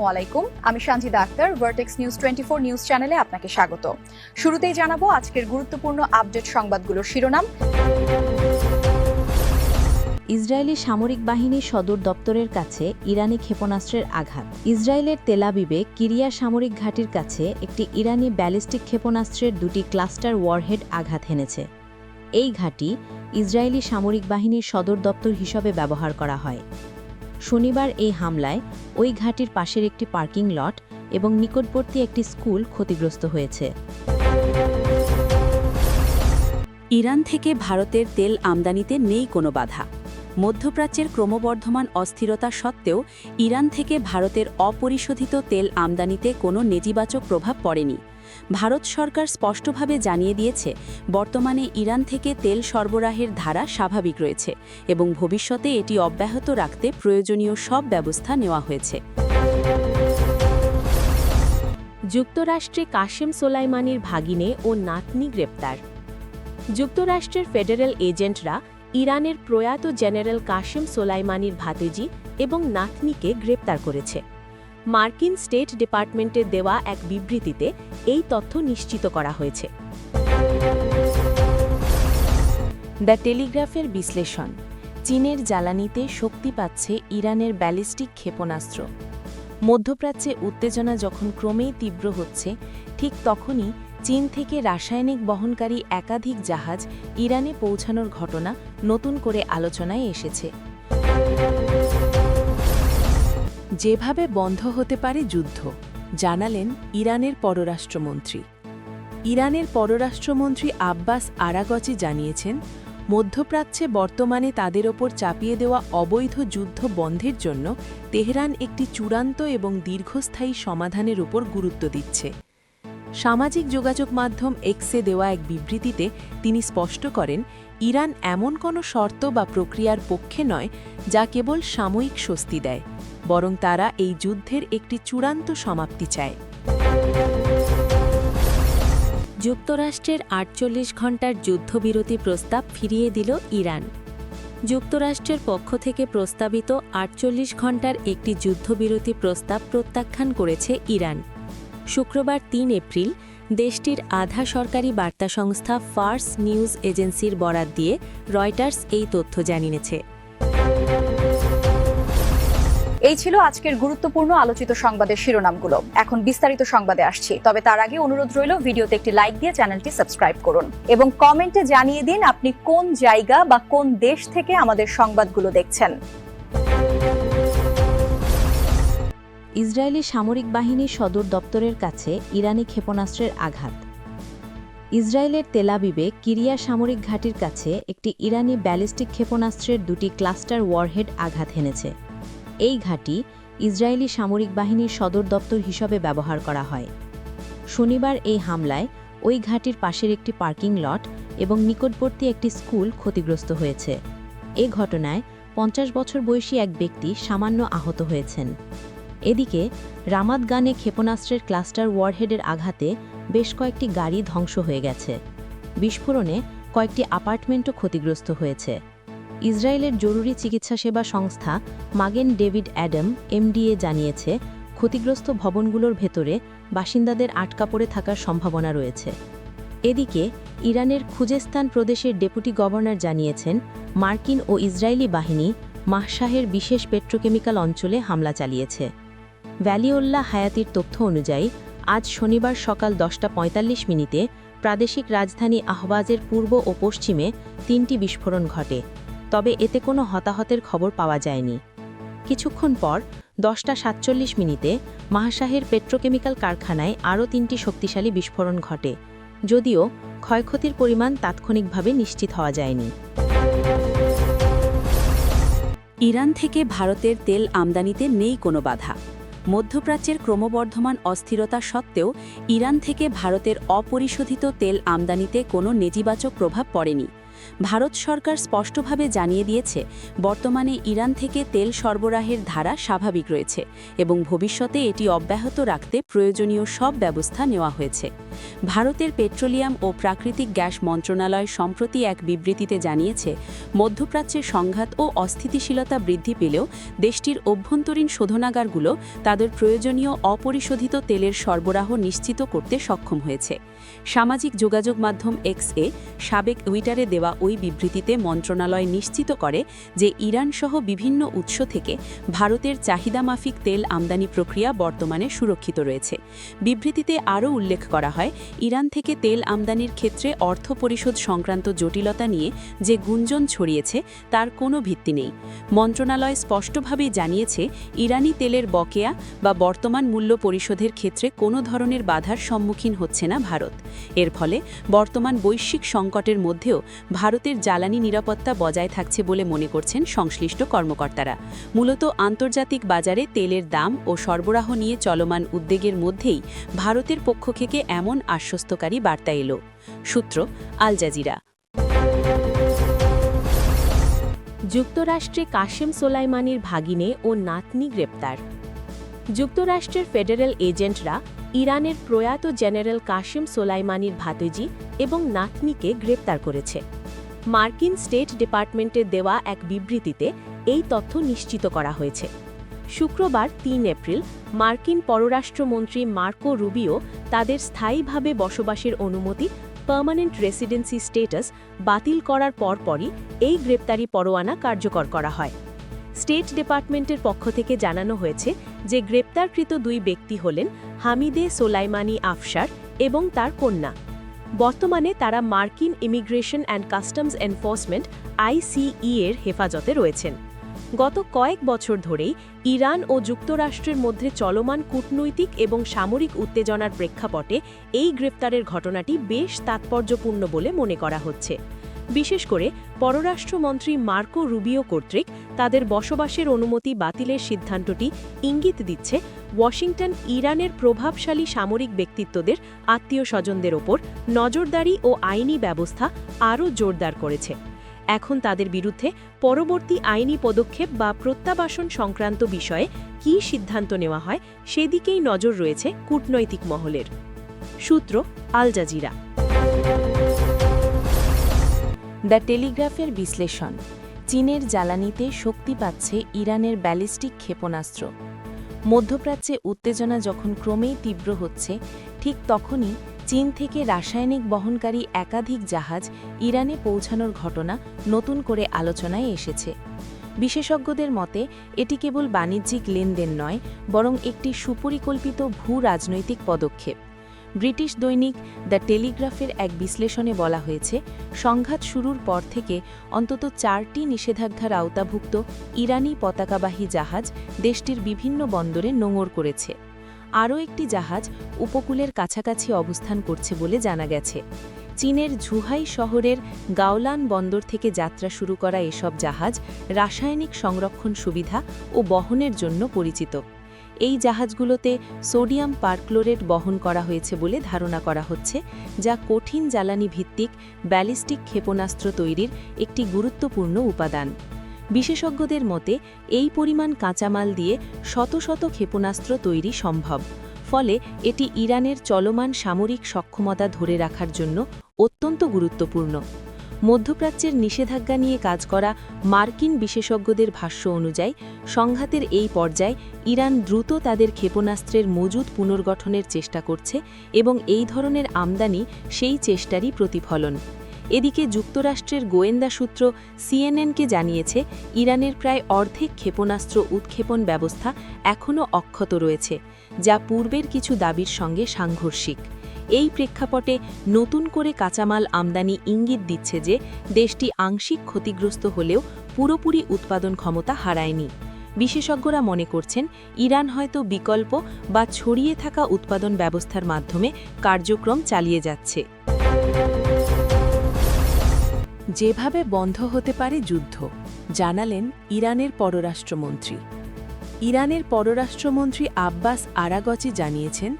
আসসালামু আলাইকুম, আমি Sanjida Akter. Vertex News 24 news চ্যানেলে আপনাকে স্বাগত। শুরুতেই জানাবো আজকের গুরুত্বপূর্ণ আপডেট সংবাদগুলোর শিরোনাম। ইসরায়েলি সামরিক বাহিনীর সদর দপ্তরের কাছে ইরানি ক্ষেপণাস্ত্রের আঘাত। ইসরায়েলের তেল আবিবে কিরিয়া সামরিক ঘাঁটির কাছে একটি ইরানি ব্যালিস্টিক ক্ষেপণাস্ত্রের দুটি ক্লাস্টার ওয়ারহেড আঘাত হেনেছে। এই ঘাঁটি ইসরায়েলি সামরিক বাহিনীর সদর দপ্তর হিসাবে ব্যবহার করা হয়। শনিবার এই হামলায় ওই ঘাঁটির পাশের একটি পার্কিং লট এবং নিকটবর্তী একটি স্কুল ক্ষতিগ্রস্ত হয়েছে। ইরান থেকে ভারতের তেল আমদানিতে নেই কোনো বাধা। মধ্যপ্রাচ্যের ক্রমবর্ধমান অস্থিরতা সত্ত্বেও ইরান থেকে ভারতের অপরিশোধিত তেল আমদানিতে কোনো নেতিবাচক প্রভাব পড়েনি। ভারত সরকার স্পষ্টভাবে জানিয়ে দিয়েছে, বর্তমানে ইরান থেকে তেল সরবরাহের ধারা স্বাভাবিক রয়েছে এবং ভবিষ্যতে এটি অব্যাহত রাখতে প্রয়োজনীয় সব ব্যবস্থা নেওয়া হয়েছে। যুক্তরাষ্ট্রে কাশেম সোলাইমানির ভাগিনে ও নাতনি গ্রেপ্তার। যুক্তরাষ্ট্রের ফেডারেল এজেন্টরা ইরানের প্রয়াত জেনারেল কাশেম সোলাইমানির ভাতিজি এবং নাতনিকে গ্রেপ্তার করেছে। মার্কিন স্টেট ডিপার্টমেন্টের দেওয়া এক বিবৃতিতে এই তথ্য নিশ্চিত করা হয়েছে। দ্য টেলিগ্রাফের বিশ্লেষণ। চীনের জ্বালানিতে শক্তি পাচ্ছে ইরানের ব্যালিস্টিক ক্ষেপণাস্ত্র। মধ্যপ্রাচ্যে উত্তেজনা যখন ক্রমেই তীব্র হচ্ছে, ঠিক তখনই চীন থেকে রাসায়নিক বহনকারী একাধিক জাহাজ ইরানে পৌঁছানোর ঘটনা নতুন করে আলোচনায় এসেছে। যেভাবে বন্ধ হতে পারে যুদ্ধ, জানালেন ইরানের পররাষ্ট্রমন্ত্রী। ইরানের পররাষ্ট্রমন্ত্রী আব্বাস আরাগচি জানিয়েছেন, মধ্যপ্রাচ্যে বর্তমানে তাদের ওপর চাপিয়ে দেওয়া অবৈধ যুদ্ধ বন্ধের জন্য তেহরান একটি চূড়ান্ত এবং দীর্ঘস্থায়ী সমাধানের উপর গুরুত্ব দিচ্ছে। সামাজিক যোগাযোগ মাধ্যম এক্সে দেওয়া এক বিবৃতিতে তিনি স্পষ্ট করেন, ইরান এমন কোনো শর্ত বা প্রক্রিয়ার পক্ষে নয় যা কেবল সাময়িক স্বস্তি দেয়, বরং তারা এই যুদ্ধের একটি চূড়ান্ত সমাপ্তি চায়। যুক্তরাষ্ট্রের ৪৮ ঘণ্টার যুদ্ধবিরতি প্রস্তাব ফিরিয়ে দিল ইরান। যুক্তরাষ্ট্রের পক্ষ থেকে প্রস্তাবিত ৪৮ ঘণ্টার একটি যুদ্ধবিরতি প্রস্তাব প্রত্যাখ্যান করেছে ইরান। শুক্রবার ৩ এপ্রিল দেশটির আধা সরকারি বার্তা সংস্থা ফার্স নিউজ এজেন্সির বরাত দিয়ে রয়টার্স এই তথ্য জানিয়েছে। এই ছিল আজকের গুরুত্বপূর্ণ আলোচিত সংবাদের শিরোনামগুলো। এখন বিস্তারিত সংবাদে আসছি, তবে তার আগে অনুরোধ রইল ভিডিওতে একটি লাইক দিয়ে চ্যানেলটি সাবস্ক্রাইব করুন এবং কমেন্টে জানিয়ে দিন আপনি কোন জায়গা বা কোন দেশ থেকে আমাদের সংবাদগুলো দেখছেন। ইসরায়েলি সামরিক বাহিনীর সদর দপ্তরের কাছে ইরানি ক্ষেপণাস্ত্রের আঘাত। ইসরায়েলের তেল আবিবে কিরিয়া সামরিক ঘাঁটির কাছে একটি ইরানি ব্যালিস্টিক ক্ষেপণাস্ত্রের দুটি ক্লাস্টার ওয়ারহেড আঘাত হেনেছে। এই ঘাঁটি ইসরায়েলি সামরিক বাহিনীর সদর দপ্তর হিসাবে ব্যবহার করা হয়। শনিবার এই হামলায় ওই ঘাঁটির পাশের একটি পার্কিং লট এবং নিকটবর্তী একটি স্কুল ক্ষতিগ্রস্ত হয়েছে। এ ঘটনায় ৫০ বছর বয়সী এক ব্যক্তি সামান্য আহত হয়েছেন। এদিকে রামাত গানে ক্ষেপণাস্ত্রের ক্লাস্টার ওয়ারহেডের আঘাতে বেশ কয়েকটি গাড়ি ধ্বংস হয়ে গেছে। বিস্ফোরণে কয়েকটি অ্যাপার্টমেন্টও ক্ষতিগ্রস্ত হয়েছে। ইসরায়েলের জরুরি চিকিৎসা সেবা সংস্থা মাগেন ডেভিড অ্যাডাম এমডিএ জানিয়েছে, ক্ষতিগ্রস্ত ভবনগুলোর ভেতরে বাসিন্দাদের আটকা পড়ে থাকার সম্ভাবনা রয়েছে। এদিকে ইরানের খুজেস্তান প্রদেশের ডেপুটি গভর্নর জানিয়েছেন, মার্কিন ও ইসরায়েলি বাহিনী মাহশাহের বিশেষ পেট্রোকেমিক্যাল অঞ্চলে হামলা চালিয়েছে। ভ্যালিউল্লাহ হায়াতির তথ্য অনুযায়ী আজ শনিবার সকাল 10:45 প্রাদেশিক রাজধানী আহওয়াজের পূর্ব ও পশ্চিমে 3টি বিস্ফোরণ ঘটে, তবে এতে কোনো হতাহতের খবর পাওয়া যায়নি। কিছুক্ষণ পর 10:47 মাহশাহের পেট্রোকেমিক্যাল কারখানায় আরও 3টি শক্তিশালী বিস্ফোরণ ঘটে, যদিও ক্ষয়ক্ষতির পরিমাণ তাৎক্ষণিকভাবে নিশ্চিত হওয়া যায়নি। ইরান থেকে ভারতের তেল আমদানিতে নেই কোনো বাধা। মধ্যপ্রাচ্যের ক্রমবর্ধমান অস্থিরতা সত্ত্বেও ইরান থেকে ভারতের অপরিশোধিত তেল আমদানিতে কোনো নেতিবাচক প্রভাব পড়েনি। ভারত সরকার স্পষ্টভাবে জানিয়ে দিয়েছে, বর্তমানে ইরান থেকে তেল সরবরাহের ধারা স্বাভাবিক রয়েছে এবং ভবিষ্যতে এটি অব্যাহত রাখতে প্রয়োজনীয় সব ব্যবস্থা নেওয়া হয়েছে। ভারতের পেট্রোলিয়াম ও প্রাকৃতিক গ্যাস মন্ত্রণালয় সম্প্রতি এক বিবৃতিতে জানিয়েছে, মধ্যপ্রাচ্যের সংঘাত ও অস্থিতিশীলতা বৃদ্ধি পেলেও দেশটির অভ্যন্তরীণ শোধনাগারগুলো তাদের প্রয়োজনীয় অপরিশোধিত তেলের সরবরাহ নিশ্চিত করতে সক্ষম হয়েছে। সামাজিক যোগাযোগ মাধ্যম এক্স-এ সাবেক টুইটারে দেওয়া ওই বিবৃতিতে মন্ত্রণালয় নিশ্চিত করে যে ইরানসহ বিভিন্ন উৎস থেকে ভারতের চাহিদামাফিক তেল আমদানি প্রক্রিয়া বর্তমানে সুরক্ষিত রয়েছে। বিবৃতিতে আরও উল্লেখ করা হয়, ইরান থেকে তেল আমদানির ক্ষেত্রে অর্থ পরিশোধ সংক্রান্ত জটিলতা নিয়ে যে গুঞ্জন ছড়িয়েছে তার কোনো ভিত্তি নেই। মন্ত্রণালয় স্পষ্টভাবেই জানিয়েছে, ইরানি তেলের বকেয়া বা বর্তমান মূল্য পরিশোধের ক্ষেত্রে কোনো ধরনের বাধার সম্মুখীন হচ্ছে না ভারত। এর ফলে বর্তমান বৈশ্বিক সংকটের মধ্যেও ভারতের জ্বালানি নিরাপত্তা বজায় থাকছে বলে মনে করছেন সংশ্লিষ্ট কর্মকর্তারা। মূলত আন্তর্জাতিক বাজারে তেলের দাম ও সরবরাহ নিয়ে চলমান উদ্বেগের মধ্যেই ভারতের পক্ষ থেকে এমন আশ্বস্তকারী বার্তা এলো। সূত্র আল জাজিরা। যুক্তরাষ্ট্রে কাশেম সোলাইমানির ভাগিনে ও নাতনি গ্রেপ্তার। যুক্তরাষ্ট্রের ফেডারেল এজেন্টরা ইরানের প্রয়াত জেনারেল কাশেম সোলাইমানির ভাতিজি এবং নাতনিকে গ্রেপ্তার করেছে। মার্কিন স্টেট ডিপার্টমেন্টের দেওয়া এক বিবৃতিতে এই তথ্য নিশ্চিত করা হয়েছে। শুক্রবার ৩ এপ্রিল মার্কিন পররাষ্ট্রমন্ত্রী মার্কো রুবিও তাদের স্থায়ীভাবে বসবাসের অনুমতি পার্মানেন্ট রেসিডেন্সি স্ট্যাটাস বাতিল করার পরপরই এই গ্রেপ্তারি পরোয়ানা কার্যকর করা হয়। স্টেট ডিপার্টমেন্টের পক্ষ থেকে জানানো হয়েছে যে গ্রেপ্তারকৃত দুই ব্যক্তি হলেন হামিদে সোলাইমানি আফশার এবং তার কন্যা। বর্তমানে তারা মার্কিন immigration and customs enforcement (ICE) এর হেফাজতে রয়েছেন। গত কয়েক বছর ধরেই ইরান ও যুক্তরাষ্ট্রের মধ্যে চলমান কূটনৈতিক এবং সামরিক উত্তেজনার প্রেক্ষাপটে এই গ্রেপ্তারের ঘটনাটি বেশ তাৎপর্যপূর্ণ বলে মনে করা হচ্ছে। বিশেষ করে পররাষ্ট্রমন্ত্রী মার্কো রুবিও কর্তৃক তাদের বসবাসের অনুমতি বাতিলের সিদ্ধান্তটি ইঙ্গিত দিচ্ছে ওয়াশিংটন ইরানের প্রভাবশালী সামরিক ব্যক্তিত্বদের আত্মীয়-স্বজনদের ওপর নজরদারি ও আইনি ব্যবস্থা আরও জোরদার করেছে। এখন তাদের বিরুদ্ধে পরবর্তী আইনি পদক্ষেপ বা প্রত্যাবাসন সংক্রান্ত বিষয়ে কী সিদ্ধান্ত নেওয়া হয় সেদিকেই নজর রয়েছে কূটনৈতিক মহলের। সূত্র আল জাজিরা। দ্য টেলিগ্রাফের বিশ্লেষণ। চীনের জ্বালানিতে শক্তি পাচ্ছে ইরানের ব্যালিস্টিক ক্ষেপণাস্ত্র। মধ্যপ্রাচ্যে উত্তেজনা যখন ক্রমেই তীব্র হচ্ছে, ঠিক তখনই চীন থেকে রাসায়নিক বহনকারী একাধিক জাহাজ ইরানে পৌঁছানোর ঘটনা নতুন করে আলোচনায় এসেছে। বিশেষজ্ঞদের মতে এটি কেবল বাণিজ্যিক লেনদেন নয়, বরং একটি সুপরিকল্পিত ভূ-রাজনৈতিক পদক্ষেপ। ব্রিটিশ দৈনিক দ্য টেলিগ্রাফের এক বিশ্লেষণে বলা হয়েছে, সংঘাত শুরুর পর থেকে অন্তত 4টি নিষেধাজ্ঞার আওতাভুক্ত ইরানি পতাকাবাহী জাহাজ দেশটির বিভিন্ন বন্দরে নোঙর করেছে। আরও একটি জাহাজ উপকূলের কাছাকাছি অবস্থান করছে বলে জানা গেছে। চীনের ঝুহাই শহরের গাওলান বন্দর থেকে যাত্রা শুরু করা এসব জাহাজ রাসায়নিক সংরক্ষণ সুবিধা ও বহনের জন্য পরিচিত। এই জাহাজগুলোতে সোডিয়াম পারক্লোরেট বহন করা হয়েছে বলে ধারণা করা হচ্ছে, যা কঠিন জ্বালানি ভিত্তিক ব্যালিস্টিক ক্ষেপণাস্ত্র তৈরির একটি গুরুত্বপূর্ণ উপাদান। বিশেষজ্ঞদের মতে এই পরিমাণ কাঁচামাল দিয়ে শত শত ক্ষেপণাস্ত্র তৈরি সম্ভব। ফলে এটি ইরানের চলমান সামরিক সক্ষমতা ধরে রাখার জন্য অত্যন্ত গুরুত্বপূর্ণ। মধ্যপ্রাচ্যের নিষেধাজ্ঞা নিয়ে কাজ করা মার্কিন বিশেষজ্ঞদের ভাষ্য অনুযায়ী সংঘাতের এই পর্যায়ে ইরান দ্রুত তাদের ক্ষেপণাস্ত্রের মজুদ পুনর্গঠনের চেষ্টা করছে এবং এই ধরনের আমদানি সেই চেষ্টারই প্রতিফলন। এদিকে যুক্তরাষ্ট্রের গোয়েন্দা সূত্র CNN-কে জানিয়েছে, ইরানের প্রায় অর্ধেক ক্ষেপণাস্ত্র উৎক্ষেপণ ব্যবস্থা এখনও অক্ষত রয়েছে, যা পূর্বের কিছু দাবির সঙ্গে সাংঘর্ষিক। এই প্রেক্ষাপটে নতুন করে কাঁচামাল আমদানি ইঙ্গিত দিচ্ছে যে দেশটি আংশিক ক্ষতিগ্রস্ত হলেও পুরোপুরি উৎপাদন ক্ষমতা হারায়নি। বিশেষজ্ঞরা মনে করছেন, ইরান হয়তো বিকল্প বা ছড়িয়ে থাকা উৎপাদন ব্যবস্থার মাধ্যমে কার্যক্রম চালিয়ে যাচ্ছে। যেভাবে বন্ধ হতে পারে যুদ্ধ, জানালেন ইরানের পররাষ্ট্রমন্ত্রী। ইরানের পররাষ্ট্রমন্ত্রী আব্বাস আরাগচি জানিয়েছেন,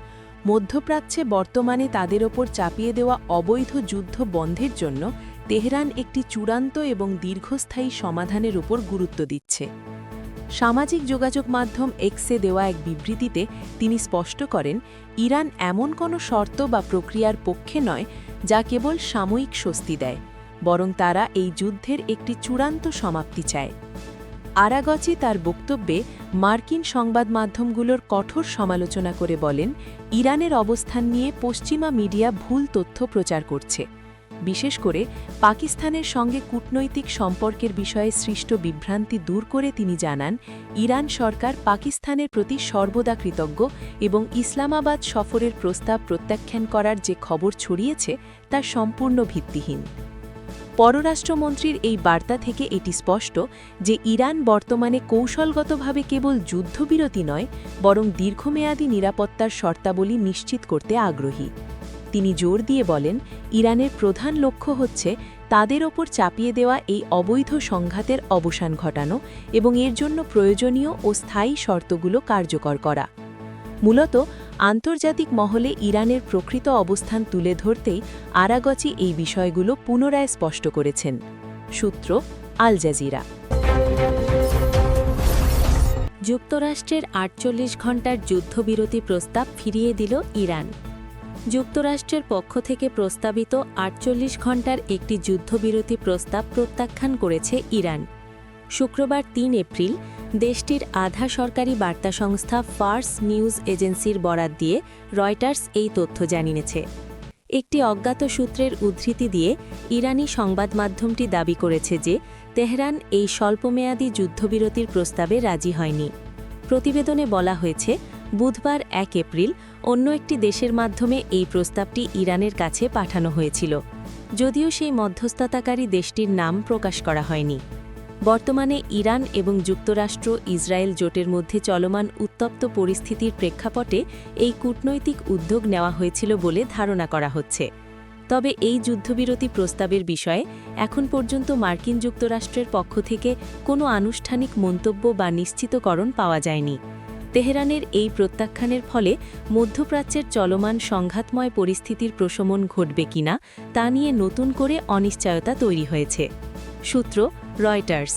মধ্যপ্রাচ্যে বর্তমানে তাদের ওপর চাপিয়ে দেওয়া অবৈধ যুদ্ধ বন্ধের জন্য তেহরান একটি চূড়ান্ত এবং দীর্ঘস্থায়ী সমাধানের উপর গুরুত্ব দিচ্ছে। সামাজিক যোগাযোগ মাধ্যম এক্সে দেওয়া এক বিবৃতিতে তিনি স্পষ্ট করেন, ইরান এমন কোনো শর্ত বা প্রক্রিয়ার পক্ষে নয় যা কেবল সাময়িক স্বস্তি দেয়, বরং তারা এই যুদ্ধের একটি চূড়ান্ত সমাপ্তি চায়। আরাগচি তার বক্তব্যে মার্কিন সংবাদ মাধ্যমগুলোর কঠোর সমালোচনা করে বলেন, ইরানের অবস্থান নিয়ে পশ্চিমা মিডিয়া ভুল তথ্য প্রচার করছে। বিশেষ করে পাকিস্তানের সঙ্গে কূটনৈতিক সম্পর্কের বিষয়ে সৃষ্ট বিভ্রান্তি দূর করে তিনি জানান, ইরান সরকার পাকিস্তানের প্রতি সর্বদা কৃতজ্ঞ এবং ইসলামাবাদ সফরের প্রস্তাব প্রত্যাখ্যান করার যে খবর ছড়িয়েছে তা সম্পূর্ণ ভিত্তিহীন। পররাষ্ট্রমন্ত্রীর এই বার্তা থেকে এটি স্পষ্ট যে ইরান বর্তমানে কৌশলগতভাবে কেবল যুদ্ধবিরতি নয়, বরং দীর্ঘমেয়াদী নিরাপত্তার শর্তাবলী নিশ্চিত করতে আগ্রহী। তিনি জোর দিয়ে বলেন, ইরানের প্রধান লক্ষ্য হচ্ছে তাদের ওপর চাপিয়ে দেওয়া এই অবৈধ সংঘাতের অবসান ঘটানো এবং এর জন্য প্রয়োজনীয় ও স্থায়ী শর্তগুলো কার্যকর করা। মূলত আন্তর্জাতিক মহলে ইরানের প্রকৃত অবস্থান তুলে ধরতেই আরাগচি এই বিষয়গুলো পুনরায় স্পষ্ট করেছেন। সূত্র আল জাজিরা। যুক্তরাষ্ট্রের ৪৮ ঘণ্টার যুদ্ধবিরতি প্রস্তাব ফিরিয়ে দিল ইরান। যুক্তরাষ্ট্রের পক্ষ থেকে প্রস্তাবিত ৪৮ ঘণ্টার একটি যুদ্ধবিরতি প্রস্তাব প্রত্যাখ্যান করেছে ইরান। শুক্রবার ৩ এপ্রিল দেশটির আধা সরকারি বার্তা সংস্থা ফার্স নিউজ এজেন্সির বরাত দিয়ে রয়টার্স এই তথ্য জানিয়েছে। একটি অজ্ঞাত সূত্রের উদ্ধৃতি দিয়ে ইরানি সংবাদ মাধ্যমটি দাবি করেছে যে তেহরান এই স্বল্পমেয়াদী যুদ্ধবিরতির প্রস্তাবে রাজি হয়নি। প্রতিবেদনে বলা হয়েছে, বুধবার ১ এপ্রিল অন্য একটি দেশের মাধ্যমে এই প্রস্তাবটি ইরানের কাছে পাঠানো হয়েছিল, যদিও সেই মধ্যস্থতাকারী দেশটির নাম প্রকাশ করা হয়নি। বর্তমানে ইরান এবং যুক্তরাষ্ট্র ইসরায়েল জোটের মধ্যে চলমান উত্তপ্ত পরিস্থিতির প্রেক্ষাপটে এই কূটনৈতিক উদ্যোগ নেওয়া হয়েছিল বলে ধারণা করা হচ্ছে। তবে এই যুদ্ধবিরতি প্রস্তাবের বিষয়ে এখন পর্যন্ত মার্কিন যুক্তরাষ্ট্রের পক্ষ থেকে কোনো আনুষ্ঠানিক মন্তব্য বা নিশ্চিতকরণ পাওয়া যায়নি। তেহরানের এই প্রত্যাখ্যানের ফলে মধ্যপ্রাচ্যের চলমান সংঘাতময় পরিস্থিতির প্রশমন ঘটবে কিনা তা নিয়ে নতুন করে অনিশ্চয়তা তৈরি হয়েছে। সূত্র রয়টার্স।